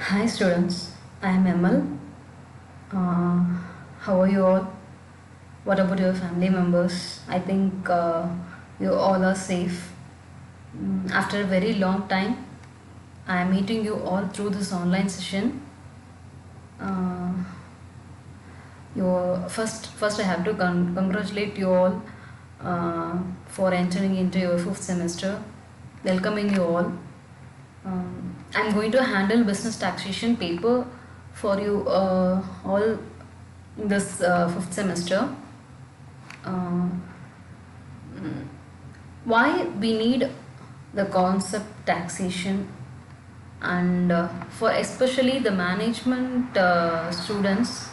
Hi students, I am Emal. Uh, how are you all? What about your family members? I think you all are safe. After a very long time, I am meeting you all through this online session. Uh, first I have to congratulate you all for entering into your fifth semester. Welcoming you all. I'm going to handle business taxation paper for you all in this fifth semester. Uh, why we need the concept taxation, and for especially the management students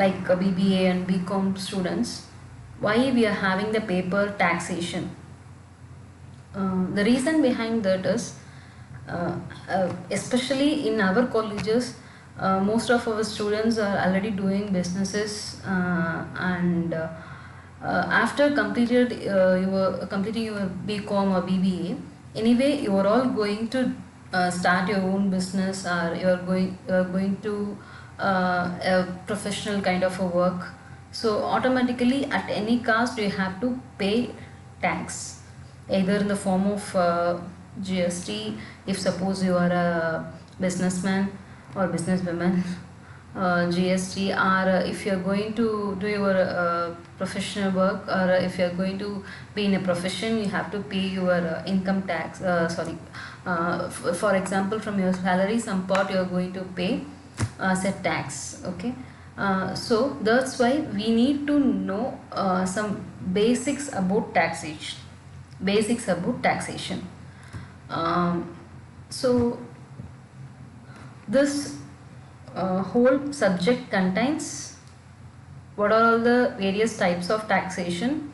like BBA and BCom students, why we are having the paper taxation. The reason behind that is, especially in our colleges, most of our students are already doing businesses, and after completing your BCom or BBA, anyway you are all going to start your own business, or you are going to a professional kind of a work. So automatically at any cost you have to pay tax, either in the form of GST if suppose you are a businessman or businesswoman, GST, or if you are going to do your professional work, or if you are going to be in a profession, you have to pay your income tax. For example, from your salary, some part you are going to pay set tax. Okay. So that's why we need to know some basics about taxation. Basics about taxation. So this whole subject contains what are all the various types of taxation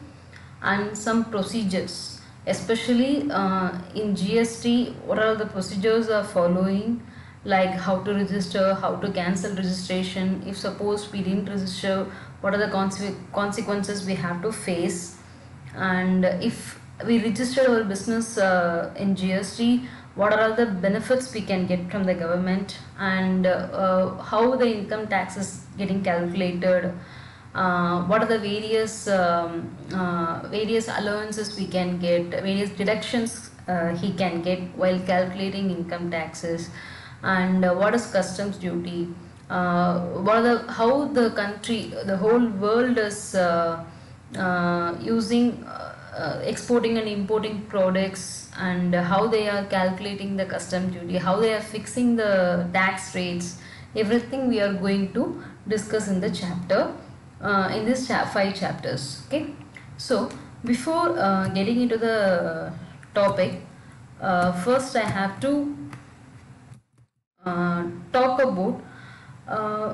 and some procedures, especially in GST. What are the procedures are following, like how to register, how to cancel registration, if suppose we didn't register, what are the consequences we have to face, and if we register our business in GST, what are all the benefits we can get from the government, and how the income tax is getting calculated, what are the various allowances we can get, various deductions he can get while calculating income taxes, and what is customs duty, what are how the country, the whole world is using exporting and importing products, and how they are calculating the custom duty, how they are fixing the tax rates. Everything we are going to discuss in the chapter, in this 5 chapters. Okay, so before getting into the topic, first I have to talk about uh,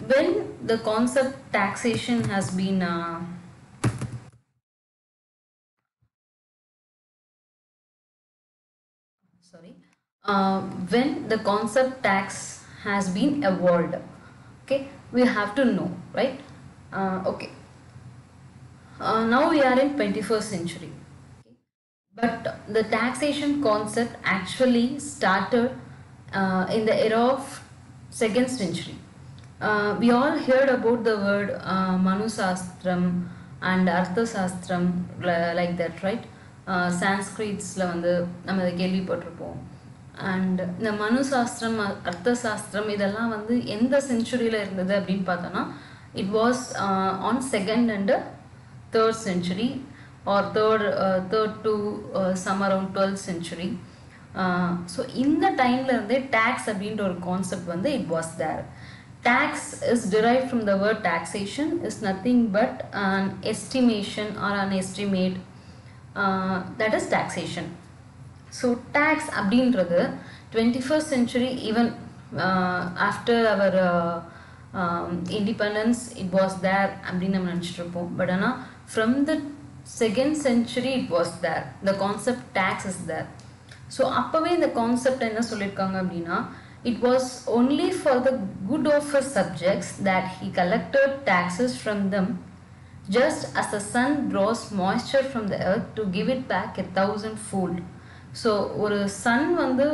when the concept taxation has been sorry when the concept tax has been evolved. Okay, we have to know, right? Okay, now we are in 21st century. Okay. But the taxation concept actually started in the era of second century. We all heard about the word Manusastram and Arthasastram, like that, right? Sanskritsல வந்து நம்ம இதை கேள்விப்பட்டிருப்போம். And இந்த மனு சாஸ்திரம், அர்த்த சாஸ்திரம் இதெல்லாம் வந்து எந்த செஞ்சுரியில் இருந்தது அப்படின்னு பார்த்தோன்னா, it was on second and third century, or third to some around 12th century. So இந்த டைமில் இருந்தே டேக்ஸ் அப்படின்ற ஒரு கான்செப்ட் வந்து it was there. Tax is derived from the word taxation, is nothing but an estimation or an estimate, that is taxation. So tax அப்படின்றது 21st century, even after our independence it was there அப்படின்னு நம்ம நினச்சிட்டு இருப்போம். But ஆனால் from the second century it was there, the concept tax is there. So அப்போவே இந்த concept என்ன சொல்லியிருக்காங்க அப்படின்னா, it was only for the good of his subjects that he collected taxes from them, just as the sun draws moisture from the earth to give it back 1,000-fold. So ஒரு sun வந்து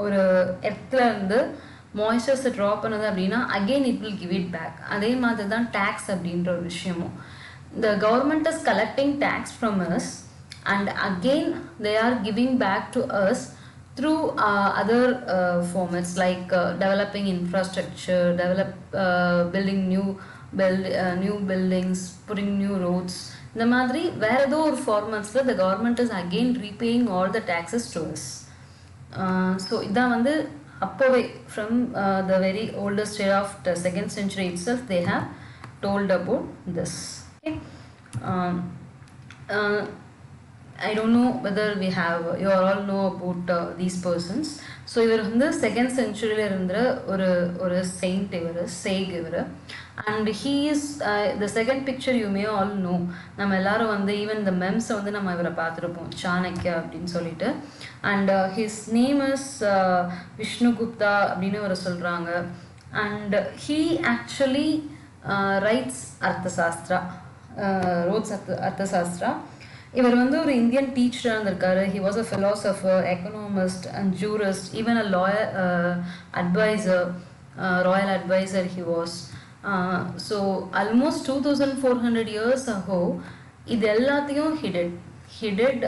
ஒரு இடத்துல இருந்து மாய்ஸ்சர்ஸை drop பண்ணுது அப்படின்னா again it will give it back. அதே மாதிரி தான் டேக்ஸ் அப்படின்ற ஒரு விஷயமும். The government is collecting tax from us and again they are giving back to us through other formats like developing infrastructure, building new buildings, putting new roads. இந்த மாதிரி வேற ஏதோ ஒரு ஃபார்மட்ஸில் the government is again repaying all the taxes to us. So இதான் வந்து அப்போவே from the very oldest era of the 2nd century itself they have told about this. Okay. I don't know whether you all know about these persons. So இவர் வந்து 2nd century இருந்த ஒரு saint, இவர் sage இவர். And he is the second picture you may all know. நம்ம எல்லாரும் வந்து even the memes வந்து நம்ம இவரை பார்த்துருப்போம், சாணக்கியா அப்படின்னு சொல்லிட்டு. And his name is Vishnugupta அப்படின்னு இவரை சொல்கிறாங்க. And he actually writes Arthasastra. Arthasastra. இவர் வந்து ஒரு இந்தியன் டீச்சராக இருந்திருக்காரு. He was a philosopher, economist and jurist, even a lawyer, advisor, royal advisor he was. So almost 2400 years ago இது எல்லாத்தையும் he did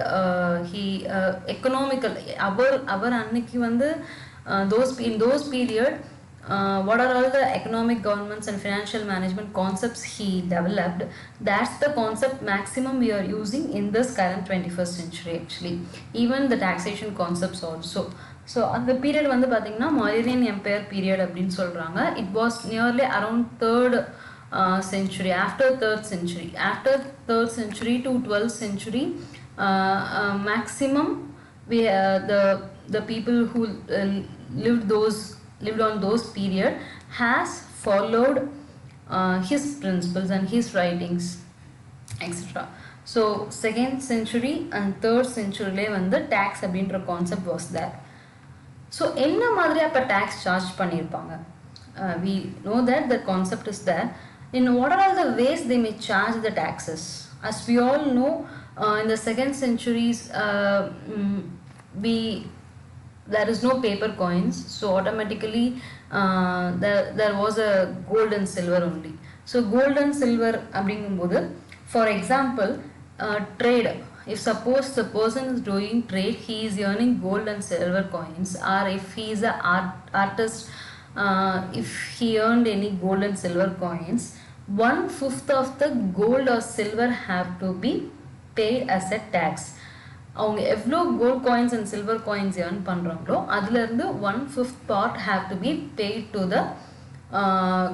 economical அவர் அன்னைக்கு வந்து in those period what are all the economic governments and financial management concepts he developed. That's the concept maximum we are using in this current 21st century actually, even the taxation concepts also. So அந்த period வந்து பார்த்தீங்கன்னா Mauryan Empire period அப்படின்னு சொல்கிறாங்க. It was nearly around 3rd century, after 3rd century to 12th century maximum the people who lived on those period has followed his principles and his writings, etc. So 2nd century and 3rd century when the tax அப்படின்ற concept was there. So என்ன மாதிரி அப்ப tax charge பண்ணிருப்பாங்க? We know that the concept is there. In what are all the ways they may charge the taxes? As we all know, in the 2nd centuries there is no paper coins, so automatically there was a gold and silver only. So gold and silver அப்படிங்கும்போது, for example, trade, if suppose the person is doing trade, he is earning gold and silver coins, or if he is a artist, if he earned any gold and silver coins, 1/5 of the gold or silver have to be paid as a tax. அவங்க எவ்வளோ gold coins and silver coins earn பண்ணுறாங்களோ அதுலேருந்து 1/5 part have to be paid to the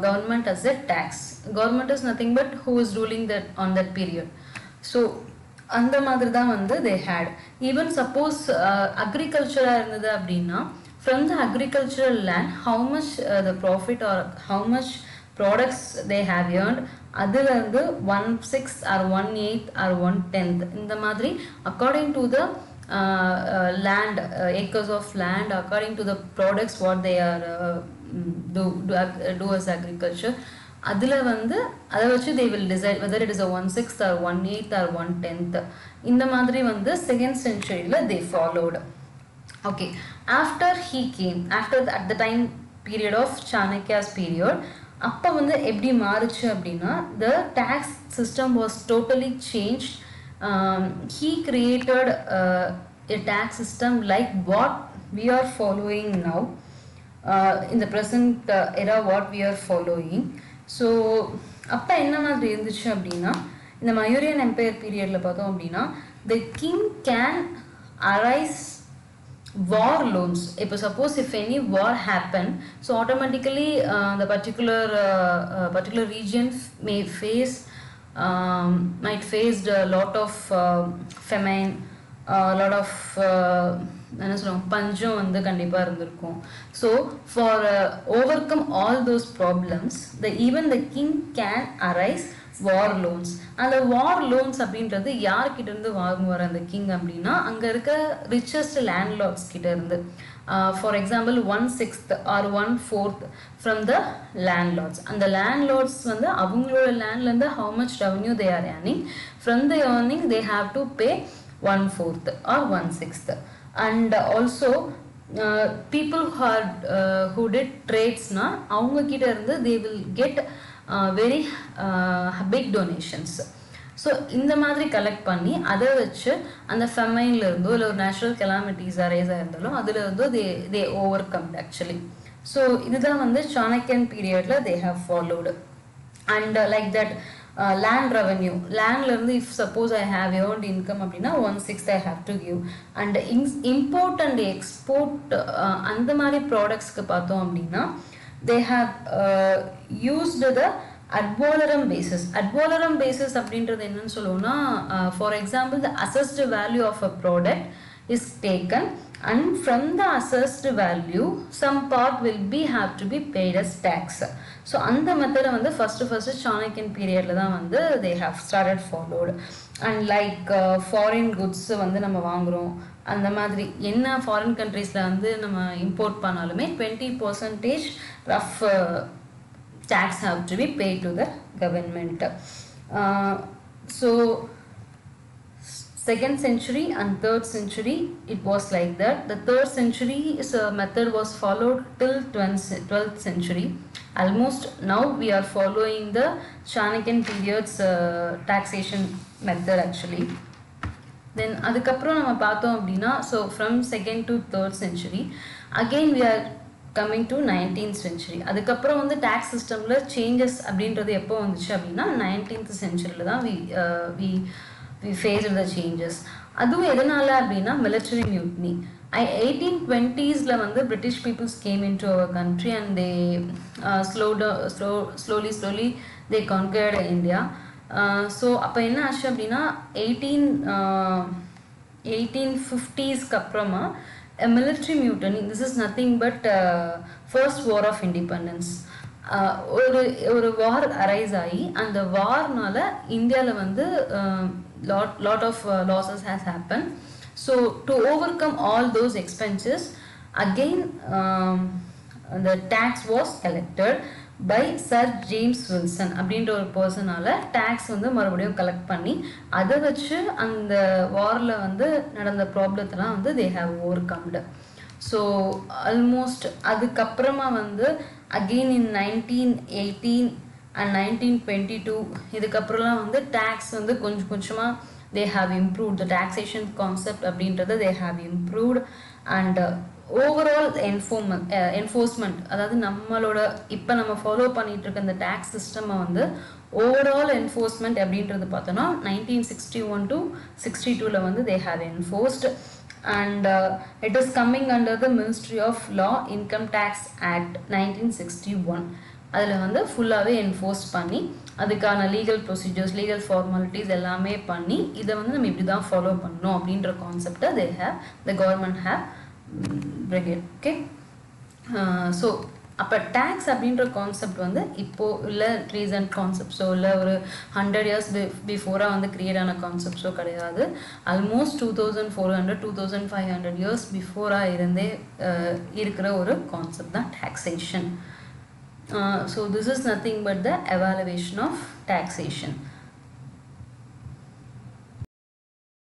government as a tax. Government is nothing but who is ruling that on that period. So அந்த மாதிரி தான் வந்து they had. Even suppose agriculture இருந்தது அப்படின்னா, from the agricultural land how much the profit or how much products they have earned, அதிலிருந்து 1/6 or 1/8 or 1/10 இந்த மாதிரி according to the land, acres of land, according to the products what they are do as agriculture, அதில் வந்து அதை வச்சு they will decide whether it is a 1/6 or 1/8 or 1/10. இந்த மாதிரி வந்து 2nd centuryல they followed. Okay, after he came, at the time period of Chanakya's period, அப்போ வந்து எப்படி மாறுச்சு அப்படின்னா, the tax system was totally changed. He created a tax system like what we are following now, in the present era what we are following. So அப்போ என்ன மாதிரி இருந்துச்சு அப்படின்னா, இந்த மயூரியன் எம்பையர் பீரியடில் பார்த்தோம் அப்படின்னா, the king can arise war loans. If suppose if any war happen, so automatically the particular region might face a lot of famine, a lot of என்ன சொல்லுவாங்க, பஞ்சம் வந்து கண்டிப்பாக இருந்திருக்கும். So for overcome all those problems, even the king can arise war loans. அந்த war loans அப்படின்றது யார்கிட்ட இருந்து வாங்குவார் அந்த கிங் அப்படின்னா, அங்கே இருக்க ரிச்சஸ்ட் லேண்ட்லார்ட்ஸ் கிட்ட இருந்து. For example 1/6 or 1/4 from the landlords. அந்த landlords வந்து அவங்களோட லேண்ட்லேருந்து how much revenue they are earning, from the earning they have to pay 1/4 or 1/6. And also people who did trades na avanga kitta irundhu they will get very big donations. So இந்த மாதிரி collect பண்ணி அதை வச்சு அந்த ஃபெமைன்ல இருந்தோ இல்லை ஒரு natural calamities arise ஆயிருந்தாலும் அதுல இருந்தோ they overcome actually. So இதுதான் வந்து சாணக்கியன் பீரியட்ல they have followed. And like that land revenue, லேண்ட்ல இருந்து if suppose I have earned income அப்படின்னா 1/6 I have to give. And import and export அந்த மாதிரி ப்ராடக்ட்ஸ்க்கு பார்த்தோம் அப்படின்னா they have used the ad valorem basis. Ad valorem basis அப்படின்றது என்னன்னு சொல்லுவோம்னா for example the assessed value of a product is taken and from the assessed value some part will be have to be paid as tax. So அந்த மெத்தடை வந்து first சாணக்கியன் பீரியட்ல தான் வந்து they have started followed. And like foreign goods வந்து நம்ம வாங்குறோம், அந்த மாதிரி என்ன ஃபாரின் கண்ட்ரீஸில் வந்து நம்ம இம்போர்ட் பண்ணாலுமே 20% rough tax have to be paid to the government. So 2nd century and 3rd century it was like that. The 3rd century method was followed till 12th century. Almost now we are following the Chanakyan period's taxation method actually. Then அதுக்கப்புறம் நம்ம பார்த்தோம் அப்படின்னா so from 2nd to 3rd century again we are coming to 19th century. அதுக்கப்புறம் வந்து tax சிஸ்டம்ல changes அப்படின்றது எப்போ வந்துச்சு அப்படின்னா 19th centuryல தான் we faced the changes. அதுவும் எதனால அப்படின்னா military mutiny. 1820sல வந்து British peoples came into our country and they slowly they conquered India. So அப்போ என்ன ஆச்சு அப்படின்னா 1850ஸ்க்கு அப்புறமா a military mutiny, this is nothing but first war of independence. ஒரு வார் அரைஸ் ஆகி அந்த வார்னால இந்தியாவில் வந்து lot of losses has happened. So to overcome all those expenses again the tax was collected by Sir James Wilson அப்படின்ற ஒரு பர்சனால tax வந்து மறுபடியும் collect பண்ணி அதை வச்சு அந்த வாரில் வந்து நடந்த ப்ராப்ளத்தெல்லாம் வந்து they have overcome. So almost அதுக்கப்புறமா வந்து அகெயின் இன் 1918 அண்ட் 1922 இதுக்கப்புறம்லாம் வந்து டேக்ஸ் வந்து கொஞ்சமாக they have improved the taxation concept அப்படின்றத they have improved. And overall enforcement, அதாவது நம்மளோட இப்போ நம்ம ஃபாலோ பண்ணிட்டு இருக்க இந்த டேக்ஸ் சிஸ்டமை வந்து ஓவரால் என்ஃபோர்ஸ்மெண்ட் அப்படின்றது பார்த்தோன்னா 1961 to 62ல வந்து they have enforced. And it is coming under the ministry of law income tax act 1961. அதில் வந்து ஃபுல்லாகவே என்ஃபோர்ஸ் பண்ணி அதுக்கான லீகல் ப்ரொசீஜர்ஸ் லீகல் ஃபார்மாலிட்டிஸ் எல்லாமே பண்ணி இதை வந்து நம்ம இப்படி தான் ஃபாலோ பண்ணணும் அப்படின்ற கான்செப்டை the government have brigade. Okay, so அப்போ டேக்ஸ் அப்படின்ற கான்செப்ட் வந்து இப்போது இல்லை ரீசன்ட் கான்செப்ட்ஸோ இல்லை ஒரு 100 years பிஃபோராக வந்து கிரியேட் ஆன கான்செப்ட்ஸோ கிடையாது. ஆல்மோஸ்ட் 2400 2500 years பிஃபோராக இருந்தே இருக்கிற ஒரு கான்செப்ட் தான் taxation. So this is nothing but the evaluation of taxation.